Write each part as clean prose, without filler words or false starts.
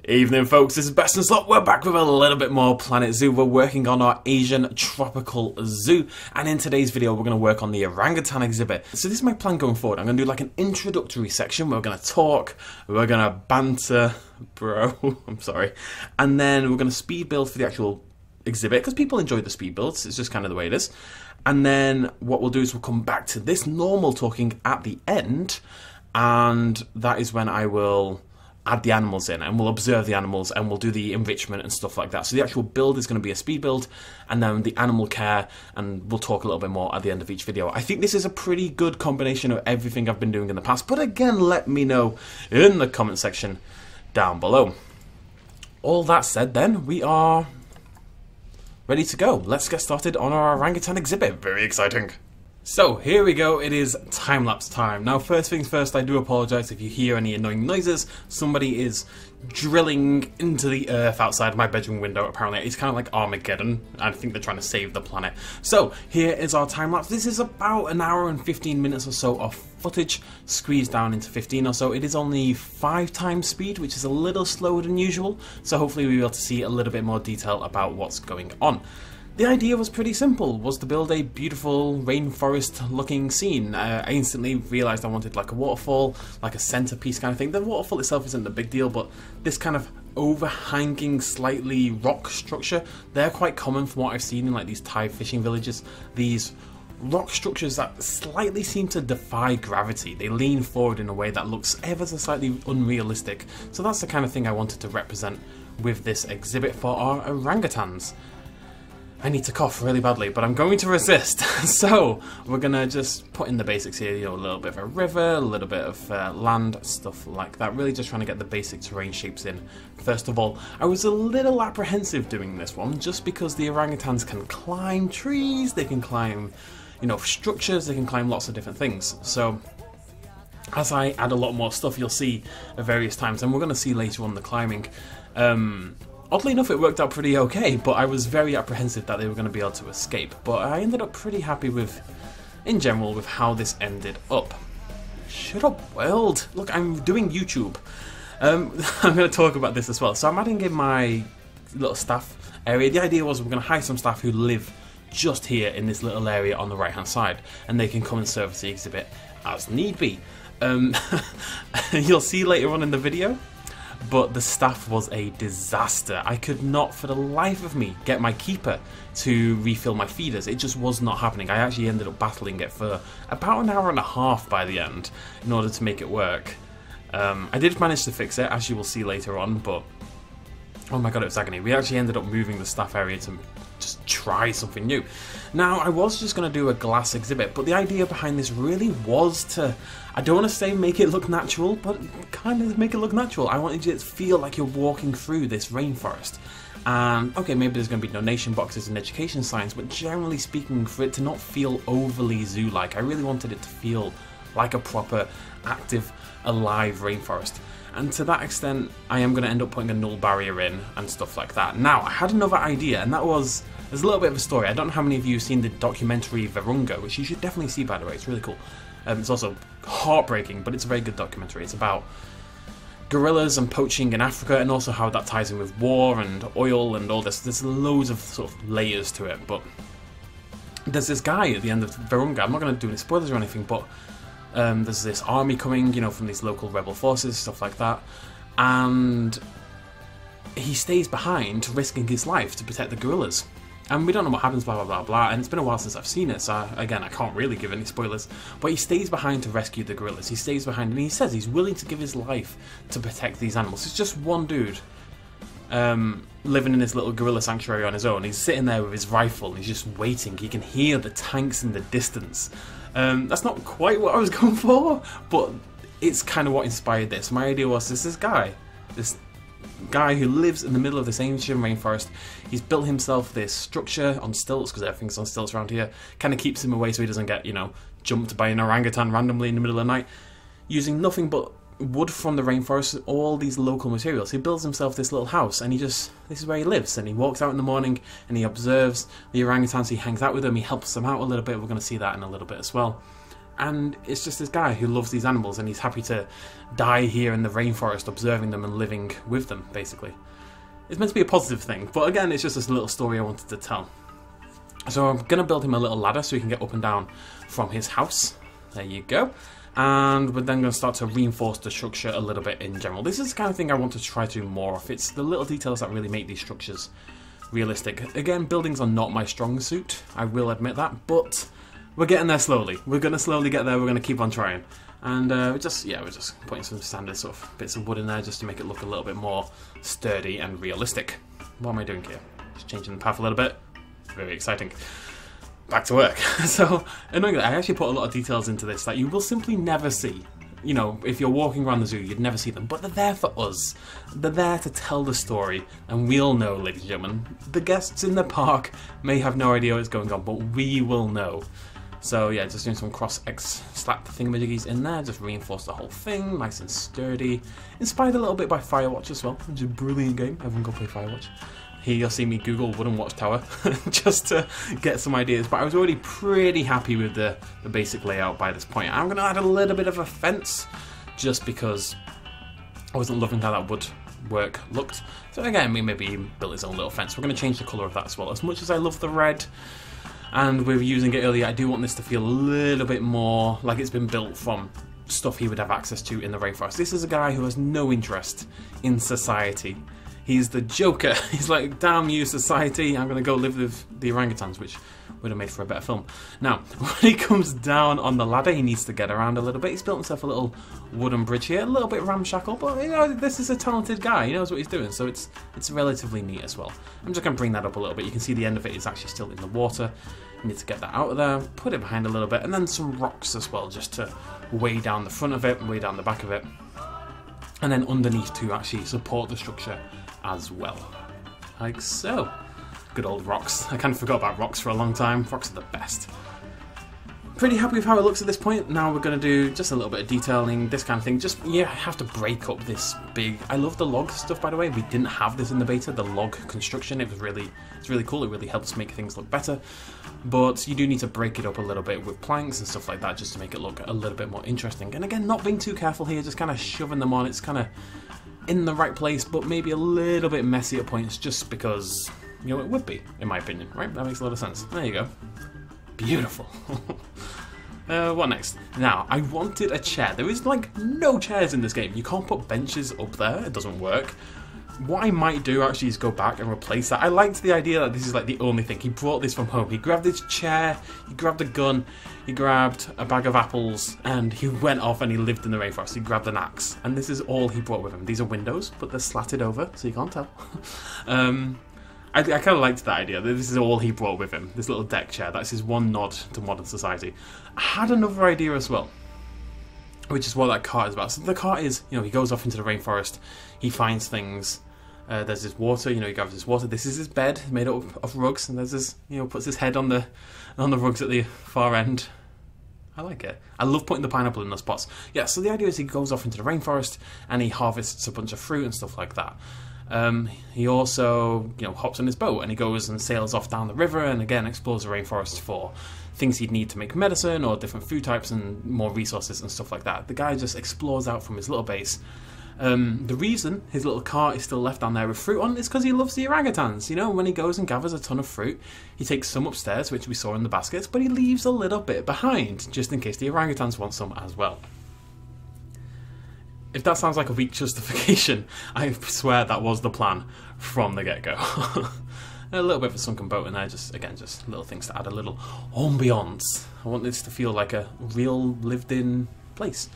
Evening folks, this is BestInSlot. We're back with a little bit more Planet Zoo. We're working on our Asian tropical zoo, and in today's video we're going to work on the orangutan exhibit. So this is my plan going forward. I'm going to do like an introductory section. We're going to talk, we're going to banter, I'm sorry, and then we're going to speed build for the actual exhibit because people enjoy the speed builds. It's just kind of the way it is. And then what we'll do is we'll come back to this normal talking at the end, and that is when I will add the animals in and we'll observe the animals and we'll do the enrichment and stuff like that. So the actual build is going to be a speed build, and then the animal care, and we'll talk a little bit more at the end of each video. I think this is a pretty good combination of everything I've been doing in the past, but again, let me know in the comment section down below. All that said then, we are ready to go. Let's get started on our orangutan exhibit. Very exciting. So here we go, it is time-lapse time. Now first things first, I do apologise if you hear any annoying noises. Somebody is drilling into the earth outside my bedroom window. Apparently it's kind of like Armageddon. I think they're trying to save the planet. So here is our time-lapse. This is about an hour and 15 minutes or so of footage squeezed down into 15 or so. It is only 5 times speed, which is a little slower than usual. So hopefully we'll be able to see a little bit more detail about what's going on. The idea was pretty simple, was to build a beautiful rainforest looking scene. I instantly realised I wanted like a waterfall, like a centrepiece kind of thing. The waterfall itself isn't a big deal, but this kind of overhanging slightly rock structure, they're quite common from what I've seen in like these Thai fishing villages. These rock structures that slightly seem to defy gravity. They lean forward in a way that looks ever so slightly unrealistic. So that's the kind of thing I wanted to represent with this exhibit for our orangutans. I need to cough really badly, but I'm going to resist. So we're gonna just put in the basics here, you know, a little bit of a river, a little bit of land, stuff like that. Really just trying to get the basic terrain shapes in. First of all, I was a little apprehensive doing this one, just because the orangutans can climb trees, they can climb, you know, structures, they can climb lots of different things. So as I add a lot more stuff, you'll see at various times, and we're gonna see later on the climbing. Oddly enough, it worked out pretty okay, but I was very apprehensive that they were going to be able to escape. But I ended up pretty happy with, in general, with how this ended up. Shut up, world! Look, I'm doing YouTube. I'm going to talk about this as well. So I'm adding in my little staff area. The idea was we're going to hire some staff who live just here in this little area on the right-hand side, and they can come and service the exhibit as need be. You'll see later on in the video. But the staff was a disaster. I could not for the life of me get my keeper to refill my feeders. It just was not happening. I actually ended up battling it for about an hour and a half by the end in order to make it work. I did manage to fix it, as you will see later on, but oh my god, it was agony. We actually ended up moving the staff area to just try something new. Now, I was just going to do a glass exhibit, but the idea behind this really was to, I don't want to say make it look natural, but kind of make it look natural. I wanted you to feel like you're walking through this rainforest. And okay, maybe there's going to be donation boxes and education signs, but generally speaking, for it to not feel overly zoo-like, I really wanted it to feel like a proper, active, alive rainforest. And to that extent, I am going to end up putting a null barrier in and stuff like that. Now, I had another idea, and that was, there's a little bit of a story. I don't know how many of you have seen the documentary Virunga, which you should definitely see, by the way. It's really cool. It's also heartbreaking, but it's a very good documentary. It's about gorillas and poaching in Africa, and also how that ties in with war and oil and all this. There's loads of sort of layers to it, but there's this guy at the end of Virunga. I'm not going to do any spoilers or anything, but there's this army coming, you know, from these local rebel forces, stuff like that, and he stays behind, risking his life to protect the gorillas. And we don't know what happens, blah, blah, blah, blah, and it's been a while since I've seen it, so again, I can't really give any spoilers, but he stays behind to rescue the gorillas. He stays behind, and he says he's willing to give his life to protect these animals. It's just one dude living in this little gorilla sanctuary on his own. He's sitting there with his rifle, he's just waiting. He can hear the tanks in the distance. That's not quite what I was going for, but it's kind of what inspired this. My idea was this guy who lives in the middle of this ancient rainforest. He's built himself this structure on stilts, because everything's on stilts around here. Kind of keeps him away so he doesn't get, you know, jumped by an orangutan randomly in the middle of the night. Using nothing but wood from the rainforest, all these local materials. He builds himself this little house, and this is where he lives, and he walks out in the morning and he observes the orangutans, he hangs out with them, he helps them out a little bit. We're going to see that in a little bit as well. and it's just this guy who loves these animals and he's happy to die here in the rainforest observing them and living with them, basically. It's meant to be a positive thing, but again, it's just this little story I wanted to tell. So I'm going to build him a little ladder so he can get up and down from his house. There you go. And we're then going to start to reinforce the structure a little bit in general. This is the kind of thing I want to try to do more of. It's the little details that really make these structures realistic. Again, buildings are not my strong suit, I will admit that, but we're getting there slowly. We're going to slowly get there, we're going to keep on trying. And we're just putting some standard sort of bits of wood in there just to make it look a little bit more sturdy and realistic. What am I doing here? Just changing the path a little bit. Very exciting. Back to work. So, annoyingly, I actually put a lot of details into this that you will simply never see. You know, if you're walking around the zoo, you'd never see them, but they're there for us. They're there to tell the story, and we'll know, ladies and gentlemen. The guests in the park may have no idea what's going on, but we will know. So yeah, just doing some cross-X slap thingamajiggies in there, just reinforce the whole thing, nice and sturdy. Inspired a little bit by Firewatch as well, which is a brilliant game. Everyone go play Firewatch. Here you'll see me Google wooden watchtower just to get some ideas, but I was already pretty happy with the basic layout by this point. I'm going to add a little bit of a fence just because I wasn't loving how that woodwork looked. So again, maybe he built his own little fence. We're going to change the colour of that as well. As much as I love the red, and we were using it earlier, I do want this to feel a little bit more like it's been built from stuff he would have access to in the rainforest. This is a guy who has no interest in society. He's the Joker. He's like, damn you, society, I'm going to go live with the orangutans, which would have made for a better film. Now, when he comes down on the ladder, he needs to get around a little bit. He's built himself a little wooden bridge here, a little bit ramshackle, but you know, this is a talented guy. He knows what he's doing, so it's relatively neat as well. I'm just going to bring that up a little bit. You can see the end of it is actually still in the water. You need to get that out of there, put it behind a little bit, and then some rocks as well, just to weigh down the front of it, weigh down the back of it, and then underneath to actually support the structure as well, like so. Good old rocks. I kind of forgot about rocks for a long time. Rocks are the best. Pretty happy with how it looks at this point. Now we're going to do just a little bit of detailing, this kind of thing. Just, yeah, I have to break up this big... I love the log stuff, by the way. We didn't have this in the beta, the log construction. It's really cool. It really helps make things look better. But you do need to break it up a little bit with planks and stuff like that just to make it look a little bit more interesting. And again, not being too careful here, just kind of shoving them on. It's kind of in the right place, but maybe a little bit messy at points just because, you know, it would be, in my opinion, right? That makes a lot of sense. There you go. Beautiful. What next? Now, I wanted a chair. There is, like, no chairs in this game. You can't put benches up there. It doesn't work. What I might do, actually, is go back and replace that. I liked the idea that this is, like, the only thing. He brought this from home. He grabbed his chair, he grabbed a gun, he grabbed a bag of apples, and he went off and he lived in the rainforest. He grabbed an axe, and this is all he brought with him. These are windows, but they're slatted over, so you can't tell. I kind of liked that idea. This is all he brought with him. This little deck chair. That's his one nod to modern society. I had another idea as well, which is what that cart is about. So the cart is, you know, he goes off into the rainforest, he finds things. There's this water, you know, he gathers this water. This is his bed, made up of rugs, and there's this, you know, puts his head on the rugs at the far end. I like it. I love putting the pineapple in those pots. Yeah, so the idea is he goes off into the rainforest and he harvests a bunch of fruit and stuff like that. He also, you know, hops on his boat and he goes and sails off down the river and again explores the rainforest for things he'd need to make medicine or different food types and more resources and stuff like that. The guy just explores out from his little base. The reason his little cart is still left down there with fruit on is because he loves the orangutans. You know, when he goes and gathers a ton of fruit, he takes some upstairs, which we saw in the baskets, but he leaves a little bit behind, just in case the orangutans want some as well. If that sounds like a weak justification, I swear that was the plan from the get-go. A little bit of a sunken boat in there, just little things to add a little ambiance. I want this to feel like a real lived-in place.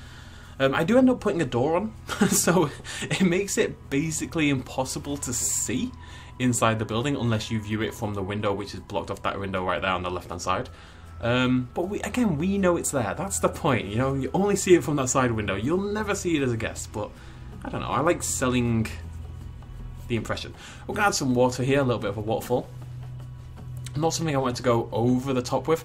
I do end up putting a door on, so it makes it basically impossible to see inside the building unless you view it from the window, which is blocked off that window right there on the left-hand side. But we know it's there. That's the point, you know. You only see it from that side window. You'll never see it as a guest, but I don't know. I like selling the impression. We're going to add some water here, a little bit of a waterfall. Not something I want to go over the top with.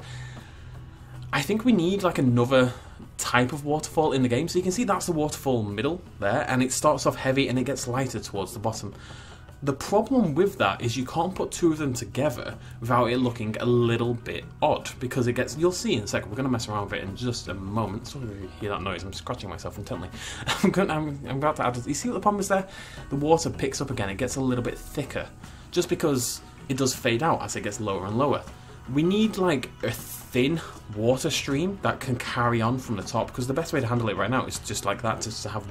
I think we need like another type of waterfall in the game. So you can see that's the waterfall middle there, and it starts off heavy and it gets lighter towards the bottom. The problem with that is you can't put two of them together without it looking a little bit odd, because it gets, you'll see in a second, we're going to mess around with it in just a moment. Sorry if you hear that noise, I'm scratching myself intently. I'm about to add, you see what the problem is there? The water picks up again, it gets a little bit thicker, just because it does fade out as it gets lower and lower. We need like a thin water stream that can carry on from the top, because the best way to handle it right now is just like that, just to have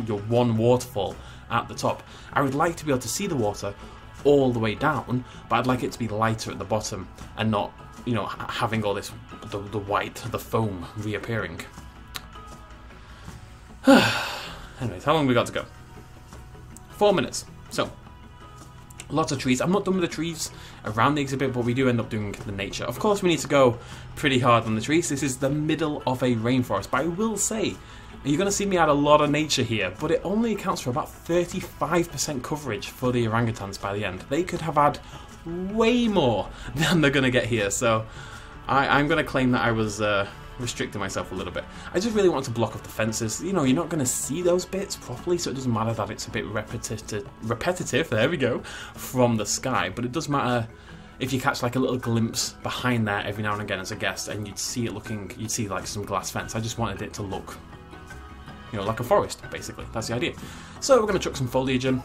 your one waterfall at the top. I would like to be able to see the water all the way down, but I'd like it to be lighter at the bottom and not, you know, having all this, the white, the foam reappearing. Anyways, how long have we got to go? 4 minutes. So, lots of trees. I'm not done with the trees around the exhibit, but we do end up doing the nature. Of course, we need to go pretty hard on the trees. This is the middle of a rainforest, but I will say, you're going to see me add a lot of nature here, but it only accounts for about 35% coverage for the orangutans by the end. They could have had way more than they're going to get here, so I'm going to claim that I was restricting myself a little bit. I just really want to block off the fences. You know, you're not going to see those bits properly, so it doesn't matter that it's a bit repetitive, there we go, from the sky, but it does matter if you catch like a little glimpse behind there every now and again as a guest, and you'd see it looking, you'd see like some glass fence. I just wanted it to look, you know, like a forest, basically. That's the idea. So we're going to chuck some foliage in.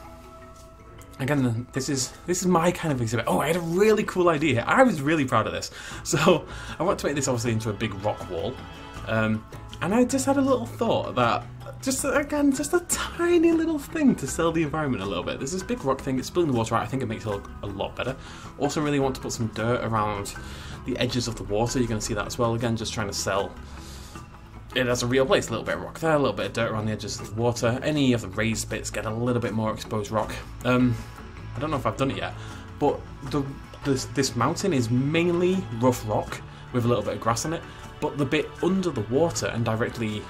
Again, this is my kind of exhibit. Oh, I had a really cool idea here. I was really proud of this. So I want to make this obviously into a big rock wall. And I just had a little thought that, just a tiny little thing to sell the environment a little bit. There's this big rock thing, it's spilling the water out. I think it makes it look a lot better. Also really want to put some dirt around the edges of the water. You're going to see that as well. Again, just trying to sell it as a real place. A little bit of rock there, a little bit of dirt around the edges of the water. Any of the raised bits get a little bit more exposed rock. I don't know if I've done it yet, but this mountain is mainly rough rock with a little bit of grass on it, but the bit under the water and directly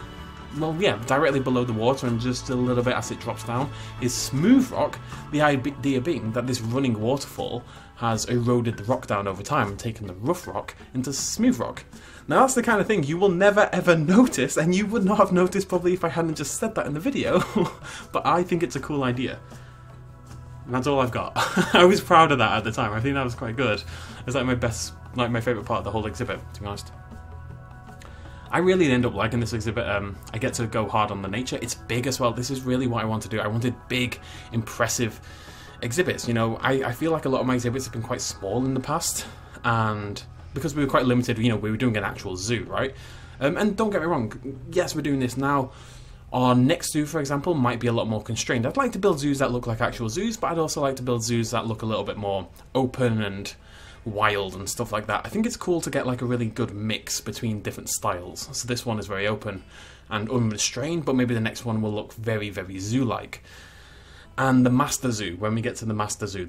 below the water and just a little bit as it drops down is smooth rock. The idea being that this running waterfall has eroded the rock down over time and taken the rough rock into smooth rock. Now that's the kind of thing you will never ever notice, and you would not have noticed probably if I hadn't just said that in the video, but I think it's a cool idea. And that's all I've got. I was proud of that at the time. I think that was quite good. It's like my favourite part of the whole exhibit, to be honest. I really end up liking this exhibit. I get to go hard on the nature. It's big as well. This is really what I want to do. I wanted big, impressive exhibits. You know, I feel like a lot of my exhibits have been quite small in the past, and because we were quite limited, you know, we were doing an actual zoo, right? And don't get me wrong, yes, we're doing this now. Our next zoo, for example, might be a lot more constrained. I'd like to build zoos that look like actual zoos, but I'd also like to build zoos that look a little bit more open and wild and stuff like that. I think it's cool to get like a really good mix between different styles. So this one is very open and unrestrained, but maybe the next one will look very, very zoo-like. And the Master Zoo, when we get to the Master Zoo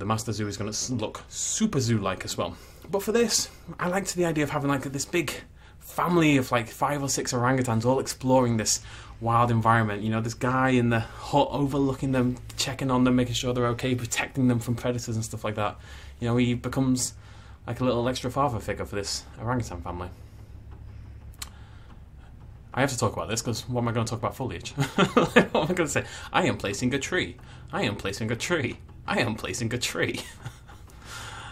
is going to look super zoo-like as well. But for this, I liked the idea of having like this big family of like 5 or 6 orangutans all exploring this wild environment. You know, this guy in the hut overlooking them, checking on them, making sure they're okay, protecting them from predators and stuff like that. You know, he becomes like a little extra father figure for this orangutan family. I have to talk about this because what am I going to talk about foliage? What am I going to say? I am placing a tree. I am placing a tree. I am placing a tree.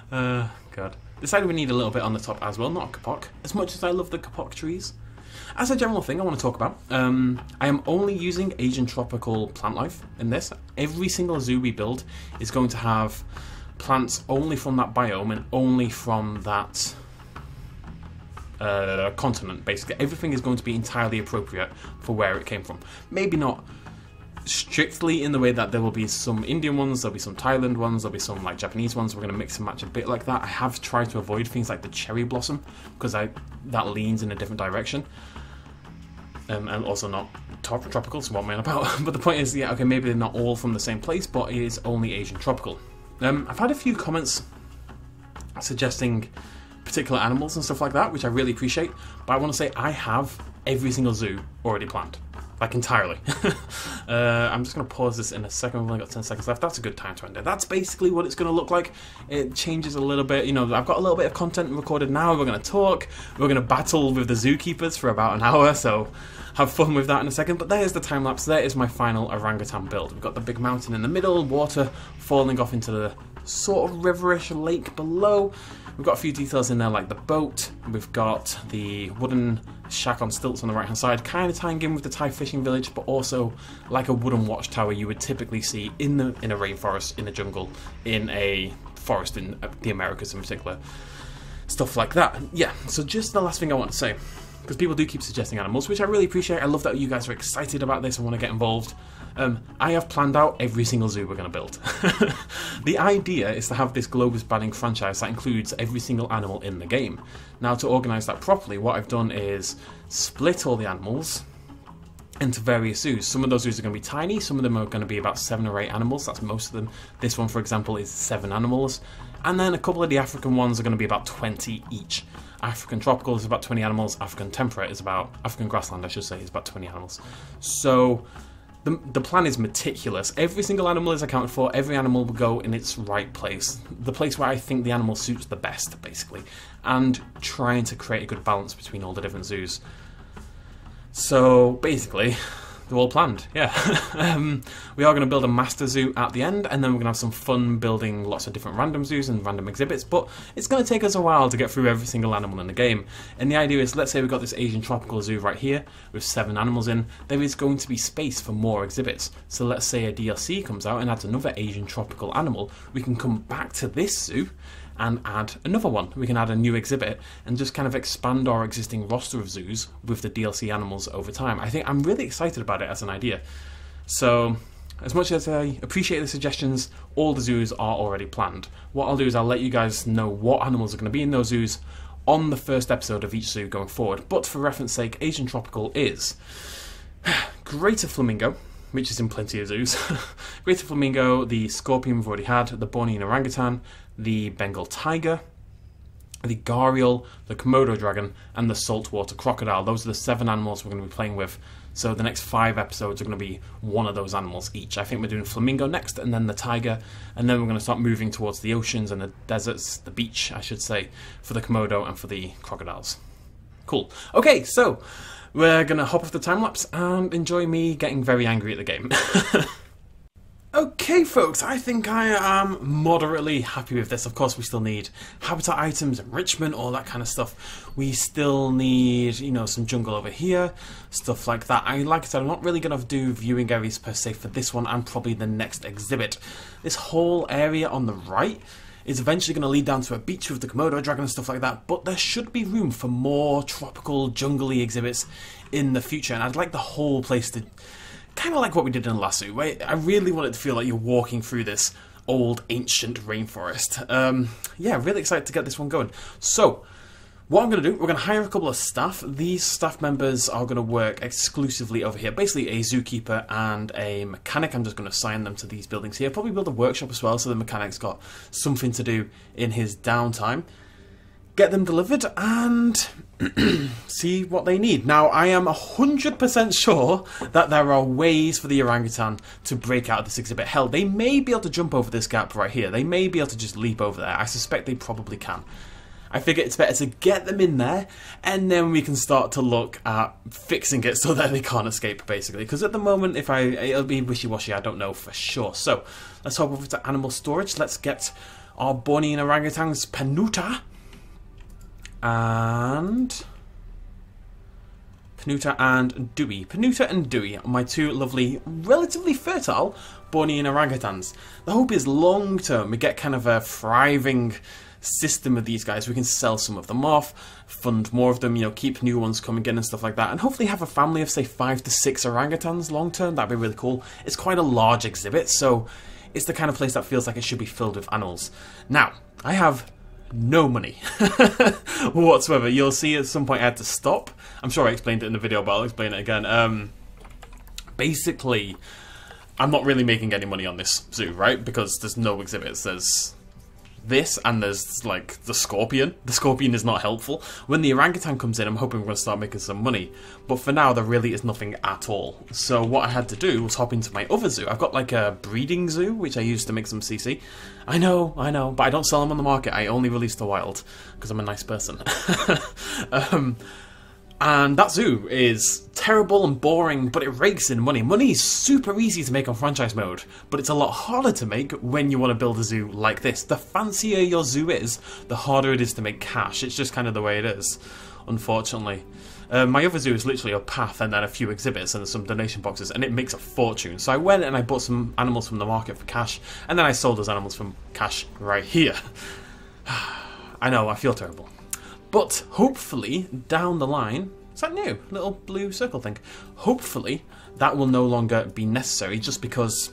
God. Decided we need a little bit on the top as well, not a kapok. As much as I love the kapok trees. As a general thing I want to talk about, I am only using Asian tropical plant life in this. Every single zoo we build is going to have plants only from that biome and only from that continent, basically. Everything is going to be entirely appropriate for where it came from. Maybe not strictly in the way that there will be some Indian ones, there'll be some Thailand ones, there'll be some like Japanese ones. We're going to mix and match a bit like that. I have tried to avoid things like the cherry blossom because that leans in a different direction, and also not tropical, so what am I on about? But the point is, yeah, okay, maybe they're not all from the same place, but it is only Asian tropical. I've had a few comments suggesting particular animals and stuff like that, which I really appreciate, but I want to say I have every single zoo already planned. like entirely. I'm just going to pause this in a second. We've only got 10 seconds left. That's a good time to end it. That's basically what it's going to look like. It changes a little bit. You know, I've got a little bit of content recorded now. We're going to talk. We're going to battle with the zookeepers for about an hour, so have fun with that in a second. But there's the time lapse. There is my final orangutan build. We've got the big mountain in the middle, water falling off into the sort of riverish lake below. We've got a few details in there like the boat. We've got the wooden shack on stilts on the right hand side, kind of tying in with the Thai fishing village, but also like a wooden watchtower you would typically see in a rainforest, in a jungle, in a forest in the Americas in particular. Stuff like that. Yeah, so just the last thing I want to say, because people do keep suggesting animals, which I really appreciate. I love that you guys are excited about this and want to get involved. I have planned out every single zoo we're going to build. The idea is to have this global spanning franchise that includes every single animal in the game. Now, to organise that properly, what I've done is split all the animals into various zoos. Some of those zoos are going to be tiny, some of them are going to be about 7 or 8 animals, that's most of them. This one, for example, is 7 animals. And then a couple of the African ones are going to be about 20 each. African tropical is about 20 animals, African temperate is about, African grassland I should say, is about 20 animals. So the plan is meticulous. Every single animal is accounted for, every animal will go in its right place. The place where I think the animal suits the best, basically. And trying to create a good balance between all the different zoos. So basically, they're all planned, yeah. We are going to build a master zoo at the end, and then we're going to have some fun building lots of different random zoos and random exhibits, but it's going to take us a while to get through every single animal in the game. And the idea is, let's say we've got this Asian tropical zoo right here, with 7 animals in, there is going to be space for more exhibits. So let's say a DLC comes out and adds another Asian tropical animal, we can come back to this zoo and add another one. We can add a new exhibit and just kind of expand our existing roster of zoos with the DLC animals over time. I'm really excited about it as an idea. So, as much as I appreciate the suggestions, all the zoos are already planned. What I'll do is I'll let you guys know what animals are going to be in those zoos on the first episode of each zoo going forward. But for reference sake, Asian tropical is greater flamingo, which is in plenty of zoos. Greater flamingo, the scorpion we've already had, the Bornean orangutan, the Bengal tiger, the gharial, the Komodo dragon, and the saltwater crocodile. Those are the 7 animals we're going to be playing with. So the next 5 episodes are going to be one of those animals each. I think we're doing flamingo next, and then the tiger, and then we're going to start moving towards the oceans and the deserts, the beach, I should say, for the Komodo and for the crocodiles. Cool. Okay, so we're going to hop off the time-lapse and enjoy me getting very angry at the game. Okay folks, I think I am moderately happy with this. Of course we still need habitat items, enrichment, all that kind of stuff. We still need, you know, some jungle over here, stuff like that. Like I said, I'm not really going to do viewing areas per se for this one and probably the next exhibit. This whole area on the right is eventually going to lead down to a beach with the Komodo dragon and stuff like that, but there should be room for more tropical, jungly exhibits in the future, and I'd like the whole place to kind of like what we did in the last zoo, where I really want it to feel like you're walking through this old ancient rainforest. Yeah, really excited to get this one going. So, what I'm going to do, we're going to hire a couple of staff. These staff members are going to work exclusively over here. Basically a zookeeper and a mechanic. I'm just going to assign them to these buildings here. Probably build a workshop as well, so the mechanic's got something to do in his downtime. Get them delivered and see what they need. Now, I am 100% sure that there are ways for the orangutan to break out of this exhibit. Hell, they may be able to jump over this gap right here. They may be able to just leap over there. I suspect they probably can. I figure it's better to get them in there, and then we can start to look at fixing it so that they can't escape, basically. Because at the moment, it'll be wishy-washy, I don't know for sure. So, let's hop over to animal storage. Let's get our Bornean orangutans, Penuta and Dewey. Penuta and Dewey are my 2 lovely, relatively fertile Bornean orangutans. The hope is long term we get kind of a thriving system of these guys. We can sell some of them off, fund more of them, you know, keep new ones coming in and stuff like that, and hopefully have a family of say 5 to 6 orangutans long term. That'd be really cool. It's quite a large exhibit, so it's the kind of place that feels like it should be filled with animals. Now, I have no money whatsoever. You'll see at some point I had to stop. I'm sure I explained it in the video, but I'll explain it again. Basically, I'm not really making any money on this zoo, right? Because there's no exhibits, there's this, and there's like the scorpion. The scorpion is not helpful. When the orangutan comes in, I'm hoping we're going to start making some money. But for now, there really is nothing at all. So what I had to do was hop into my other zoo. I've got like a breeding zoo, which I use to make some CC. I know, but I don't sell them on the market. I only release the wild, because I'm a nice person. And that zoo is terrible and boring, but it rakes in money. Money is super easy to make on franchise mode, but it's a lot harder to make when you want to build a zoo like this. The fancier your zoo is, the harder it is to make cash. It's just kind of the way it is, unfortunately. My other zoo is literally a path and then a few exhibits and some donation boxes, and it makes a fortune. So I went and I bought some animals from the market for cash, and then I sold those animals from cash right here. I know, I feel terrible. But hopefully, down the line, is that new? Little blue circle thing. Hopefully, that will no longer be necessary just because,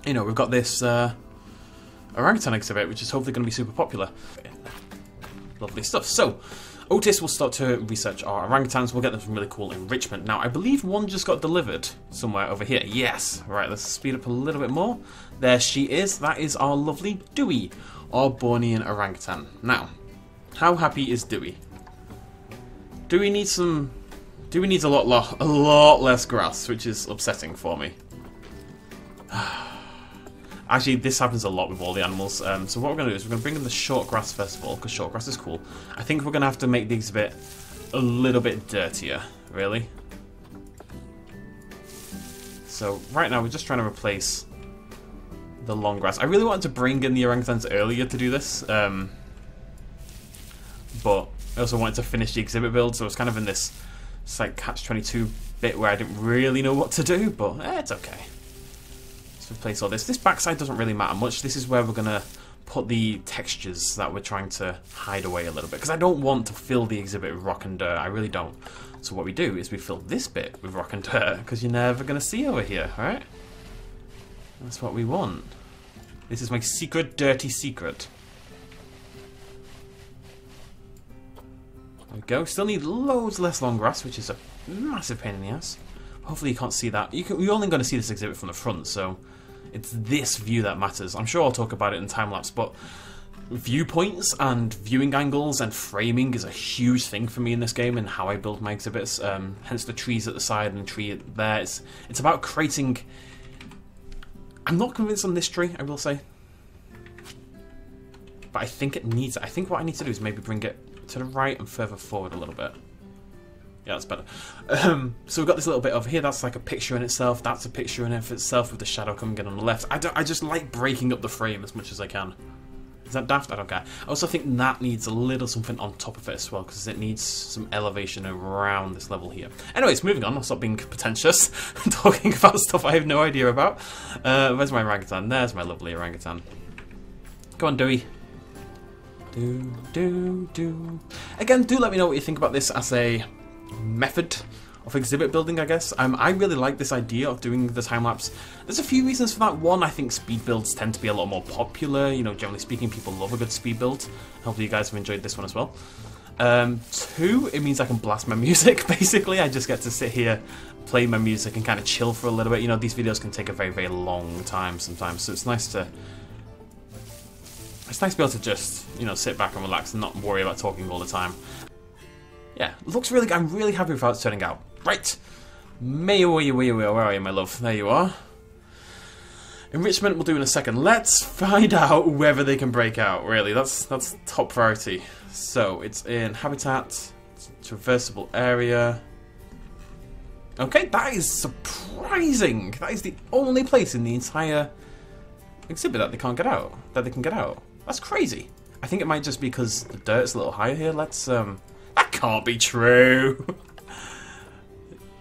you know, we've got this orangutan exhibit, which is hopefully going to be super popular. Lovely stuff. So, Otis will start to research our orangutans. We'll get them some really cool enrichment. Now, I believe one just got delivered somewhere over here. Yes. Right, let's speed up a little bit more. There she is. That is our lovely Dewey, our Bornean orangutan. Now, how happy is Dewey? Dewey needs a lot less grass, which is upsetting for me. Actually, this happens a lot with all the animals. So what we're going to do is we're going to bring in the short grass first of all, because short grass is cool. I think we're going to have to make the exhibit a little bit dirtier, really. So right now we're just trying to replace the long grass. I really wanted to bring in the orangutans earlier to do this. But I also wanted to finish the exhibit build, so I was kind of in this like catch-22 bit where I didn't really know what to do, but it's okay. Let's replace all this. This backside doesn't really matter much. This is where we're going to put the textures that we're trying to hide away a little bit, because I don't want to fill the exhibit with rock and dirt. I really don't. So what we do is we fill this bit with rock and dirt, because you're never going to see over here, alright? That's what we want. This is my secret, dirty secret. There we go. Still need loads less long grass, which is a massive pain in the ass. Hopefully you can't see that. You're only going to see this exhibit from the front, so it's this view that matters. I'm sure I'll talk about it in time-lapse, but viewpoints and viewing angles and framing is a huge thing for me in this game and how I build my exhibits. Hence the trees at the side and the tree there. It's about creating... I'm not convinced on this tree, I will say. But I think it needs it. I think what I need to do is maybe bring it to the right and further forward a little bit. Yeah, that's better. So we've got this little bit over here. That's like a picture in itself. That's a picture in itself with the shadow coming in on the left. I just like breaking up the frame as much as I can. Is that daft? I don't care. I also think that needs a little something on top of it as well, because it needs some elevation around this level here. Anyways, moving on. I'll stop being pretentious and talking about stuff I have no idea about. Where's my orangutan? There's my lovely orangutan. Go on, Dewey. Again, do let me know what you think about this as a method of exhibit building, I guess. I really like this idea of doing the time-lapse. There's a few reasons for that. One, I think speed builds tend to be a lot more popular. You know, generally speaking, people love a good speed build. Hopefully you guys have enjoyed this one as well. Two, it means I can blast my music, basically. I just get to sit here, play my music, and kind of chill for a little bit. You know, these videos can take a very, very long time sometimes, so it's nice to... It's nice to be able to just, you know, sit back and relax and not worry about talking all the time. Yeah, it looks really good. I'm really happy with how it's turning out. Right. Where are you, my love? There you are. Enrichment we'll do in a second. Let's find out whether they can break out, really. That's top priority. So, it's in habitat, traversable area. Okay, that is surprising. That is the only place in the entire exhibit that they can't get out. That they can get out. That's crazy. I think it might just be because the dirt's a little higher here. Let's, that can't be true.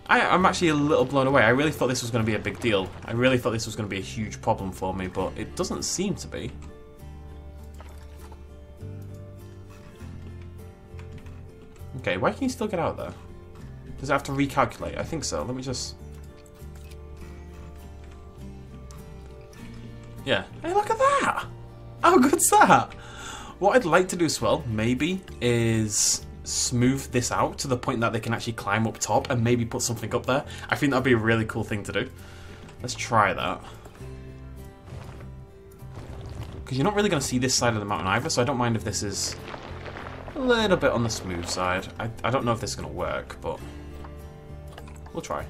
I'm actually a little blown away. I really thought this was going to be a big deal. I really thought this was going to be a huge problem for me, but it doesn't seem to be. Okay, why can you still get out there? Does it have to recalculate? I think so. Let me just... Yeah. Hey, look at that! How good's that? What I'd like to do as well, maybe, is smooth this out to the point that they can actually climb up top and maybe put something up there. I think that'd be a really cool thing to do. Let's try that. because you're not really going to see this side of the mountain either, so I don't mind if this is a little bit on the smooth side. I don't know if this is going to work, but we'll try.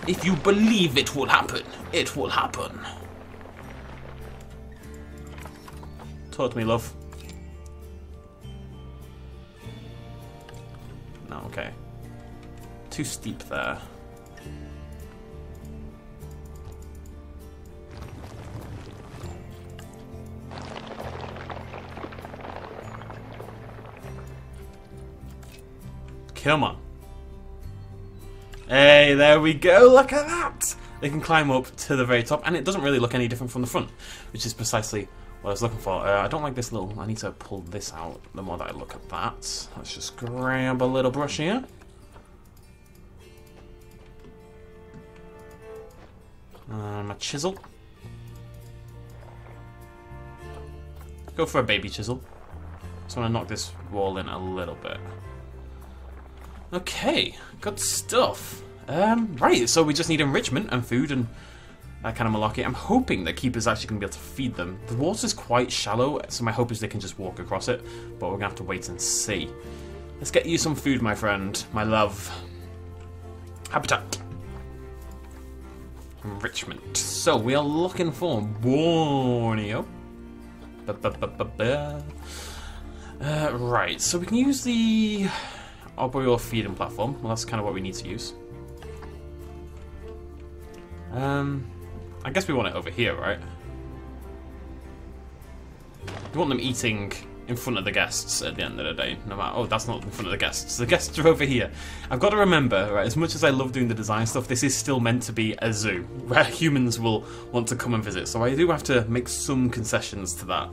If you believe it will happen, it will happen. Talk to me, love. No, okay. Too steep there. Come on. Hey, there we go, look at that! They can climb up to the very top, and it doesn't really look any different from the front, which is precisely what I was looking for. I don't like this little... I need to pull this out the more that I look at that. Let's just grab a little brush here. My chisel. Go for a baby chisel. Just want to knock this wall in a little bit. Okay, good stuff. Right, so we just need enrichment and food and that kind of malarkey. I'm hoping that keepers actually going to be able to feed them. The water's quite shallow, so my hope is they can just walk across it, but we're going to have to wait and see. Let's get you some food, my friend, my love. Habitat. Enrichment. So, we are looking for Borneo. Right, so we can use the arboreal feeding platform. Well, that's kind of what we need to use. I guess we want it over here, right? We want them eating in front of the guests at the end of the day. No matter. Oh, that's not in front of the guests. The guests are over here. I've got to remember, right? As much as I love doing the design stuff, this is still meant to be a zoo where humans will want to come and visit. So I do have to make some concessions to that.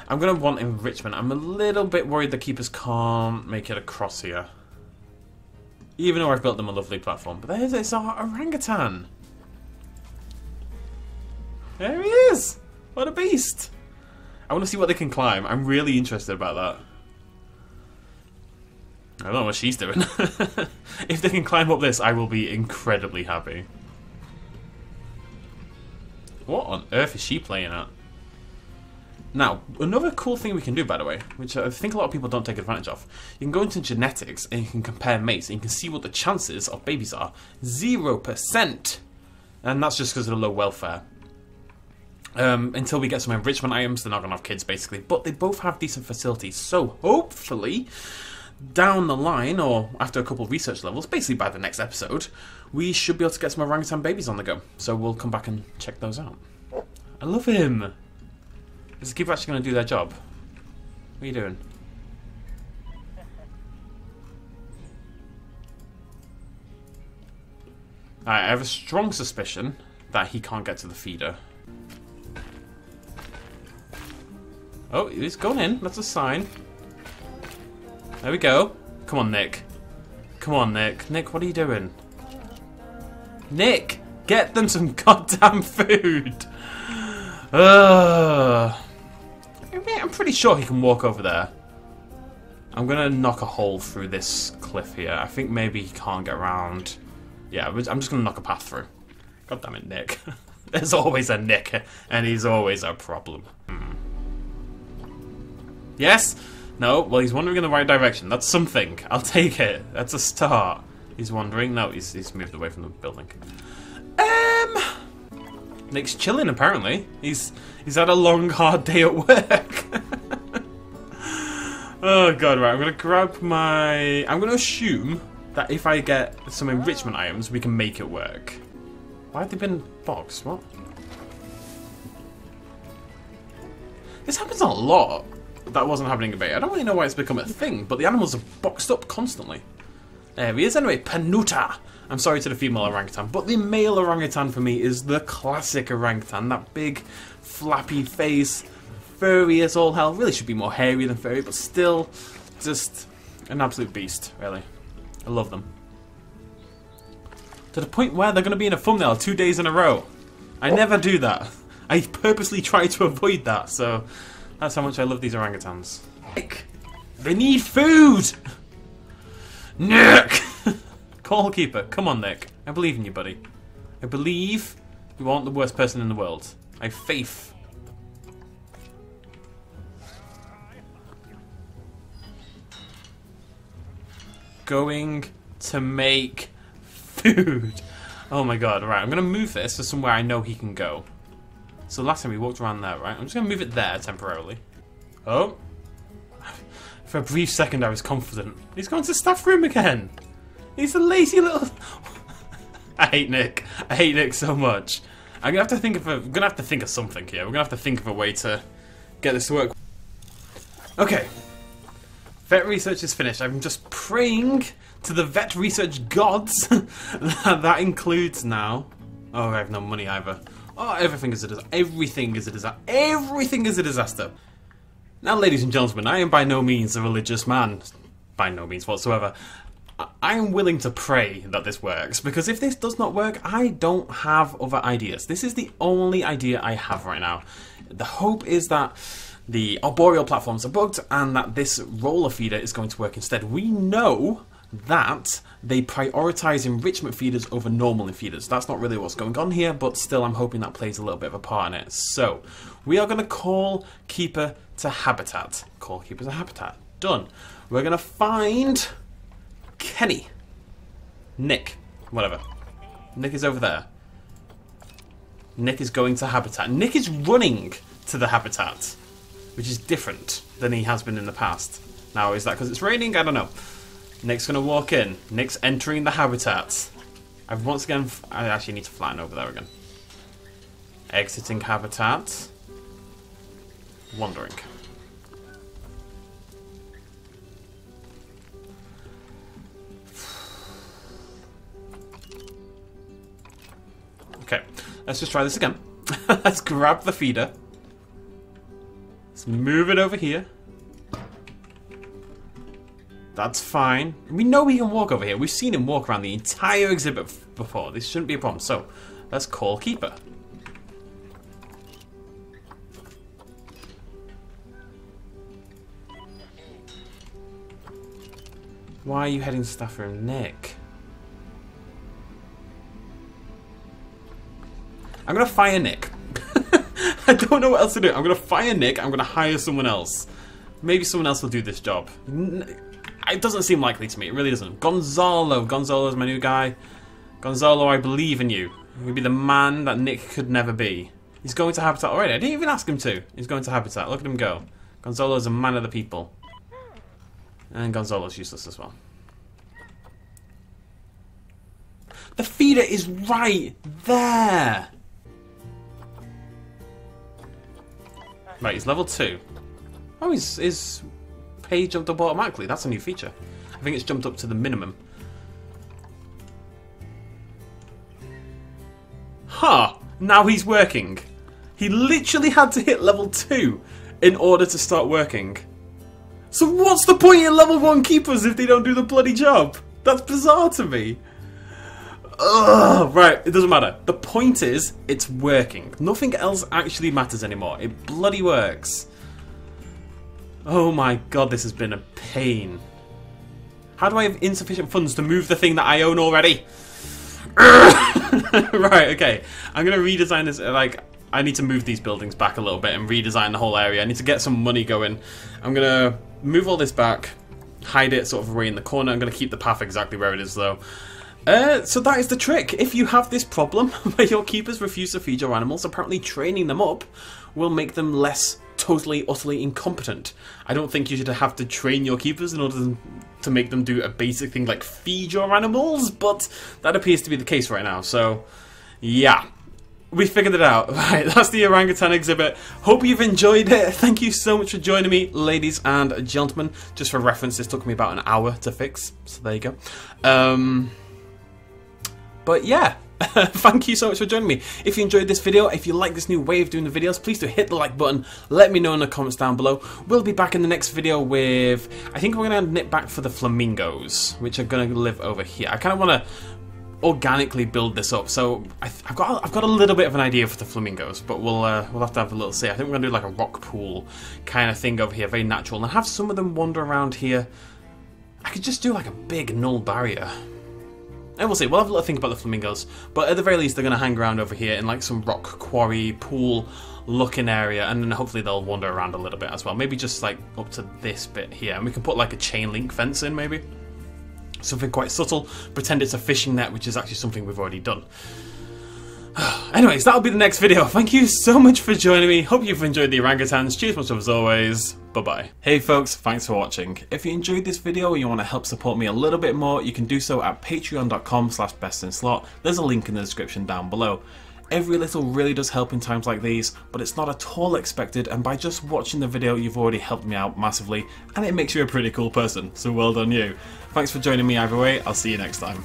I'm going to want enrichment. I'm a little bit worried the keepers can't make it across here. Even though I've built them a lovely platform. But there's our orangutan. There he is! What a beast! I want to see what they can climb. I'm really interested about that. I don't know what she's doing. If they can climb up this, I will be incredibly happy. What on earth is she playing at? Now, another cool thing we can do, by the way, which I think a lot of people don't take advantage of, you can go into genetics and you can compare mates and you can see what the chances of babies are. 0%! And that's just because of the low welfare. Until we get some enrichment items, they're not going to have kids, basically. But they both have decent facilities, so hopefully, down the line, or after a couple of research levels, basically by the next episode, we should be able to get some orangutan babies on the go. So we'll come back and check those out. I love him! Is the keeper actually going to do their job? What are you doing? Alright, I have a strong suspicion that he can't get to the feeder. Oh, he's going in. That's a sign. There we go. Come on, Nick. Come on, Nick. Nick, what are you doing? Nick! Get them some goddamn food! I'm pretty sure he can walk over there. I'm gonna knock a hole through this cliff here. I think maybe he can't get around. Yeah, I'm just gonna knock a path through. God damn it, Nick. There's always a Nick, and he's always a problem. Yes? No? Well, he's wandering in the right direction. That's something. I'll take it. That's a start. He's wandering. No, he's moved away from the building. Nick's chilling, apparently. He's had a long, hard day at work. Oh, God, right. I'm going to grab my... I'm going to assume that if I get some enrichment items, we can make it work. Why have they been boxed? What? This happens a lot. That wasn't happening in Bay. I don't really know why it's become a thing, but the animals are boxed up constantly. There he is. Anyway, Panuta. I'm sorry to the female orangutan, but the male orangutan for me is the classic orangutan. That big, flappy face, furry as all hell. Really should be more hairy than furry, but still just an absolute beast, really. I love them. To the point where they're going to be in a thumbnail 2 days in a row. I never do that. I purposely try to avoid that, so... That's how much I love these orangutans. Nick! They need food! Nick! Call keeper. Come on, Nick. I believe in you, buddy. I believe you aren't the worst person in the world. I have faith. Going to make food. Oh my god, right, I'm going to move this to somewhere I know he can go. So last time we walked around there, right? I'm just going to move it there temporarily. Oh. For a brief second I was confident. He's going to the staff room again. He's a lazy little... I hate Nick. I hate Nick so much. I'm going to have to think of something here. We're going to have to think of a way to get this to work. Okay. Vet research is finished. I'm just praying to the vet research gods that includes now. Oh, I have no money either. Oh, everything is a disaster. Everything is a disaster. Everything is a disaster. Now, ladies and gentlemen, I am by no means a religious man. By no means whatsoever. I am willing to pray that this works, because if this does not work, I don't have other ideas. This is the only idea I have right now. The hope is that the arboreal platforms are bugged and that this roller feeder is going to work instead. We know that they prioritize enrichment feeders over normal feeders. That's not really what's going on here, but still I'm hoping that plays a little bit of a part in it. So, we are going to call Keeper to Habitat. Call Keeper to Habitat. Done. We're going to find Kenny. Nick. Whatever. Nick is over there. Nick is going to Habitat. Nick is running to the Habitat, which is different than he has been in the past. Now, is that because it's raining? I don't know. Nick's going to walk in. Nick's entering the Habitat. I've once again... I actually need to flatten over there again. Exiting Habitat. Wandering. Okay, let's just try this again. Let's grab the feeder. Let's move it over here. That's fine. We know he can walk over here. We've seen him walk around the entire exhibit before. This shouldn't be a problem. So, let's call Keeper. Why are you heading to staff room, Nick? I'm going to fire Nick. I don't know what else to do. I'm going to fire Nick. I'm going to hire someone else. Maybe someone else will do this job. It doesn't seem likely to me. It really doesn't. Gonzalo. Gonzalo's my new guy. Gonzalo, I believe in you. You'll be the man that Nick could never be. He's going to Habitat already. I didn't even ask him to. He's going to Habitat. Look at him go. Gonzalo's a man of the people. And Gonzalo's useless as well. The feeder is right there. Right, he's level 2. Oh, his page jumped up automatically. That's a new feature. I think it's jumped up to the minimum. Huh. Now he's working. He literally had to hit level 2 in order to start working. So what's the point in level 1 keepers if they don't do the bloody job? That's bizarre to me. Ugh, right, it doesn't matter. The point is, it's working. Nothing else actually matters anymore. It bloody works. Oh my god, this has been a pain. How do I have insufficient funds to move the thing that I own already? Right, okay. I'm going to redesign this, like, I need to move these buildings back a little bit and redesign the whole area. I need to get some money going. I'm going to move all this back, hide it sort of away in the corner. I'm going to keep the path exactly where it is, though. So that is the trick. If you have this problem where your keepers refuse to feed your animals, apparently training them up will make them less totally, utterly incompetent. I don't think you should have to train your keepers in order to make them do a basic thing like feed your animals, but that appears to be the case right now. So, yeah. We figured it out. Right, that's the orangutan exhibit. Hope you've enjoyed it. Thank you so much for joining me, ladies and gentlemen. Just for reference, this took me about an hour to fix, so there you go. But yeah, thank you so much for joining me. If you enjoyed this video, if you like this new way of doing the videos, please do hit the like button. Let me know in the comments down below. We'll be back in the next video with, I think we're going to nip back for the flamingos, which are going to live over here. I kind of want to organically build this up, so I've got a little bit of an idea for the flamingos, but we'll have to have a little see. I think we're going to do like a rock pool kind of thing over here, very natural, and have some of them wander around here. I could just do like a big null barrier. And we'll see, we'll have a little think about the flamingos. But at the very least, they're going to hang around over here in like some rock quarry, pool looking area, and then hopefully they'll wander around a little bit as well. Maybe just like up to this bit here, and we can put like a chain link fence in maybe. Something quite subtle, pretend it's a fishing net, which is actually something we've already done. Anyways, that'll be the next video. Thank you so much for joining me. Hope you've enjoyed the orangutans. Cheers much as always. Bye-bye. Hey folks, thanks for watching. If you enjoyed this video and you want to help support me a little bit more, you can do so at patreon.com/bestinslot. There's a link in the description down below. Every little really does help in times like these, but it's not at all expected, and by just watching the video you've already helped me out massively, and it makes you a pretty cool person, so well done you. Thanks for joining me either way, I'll see you next time.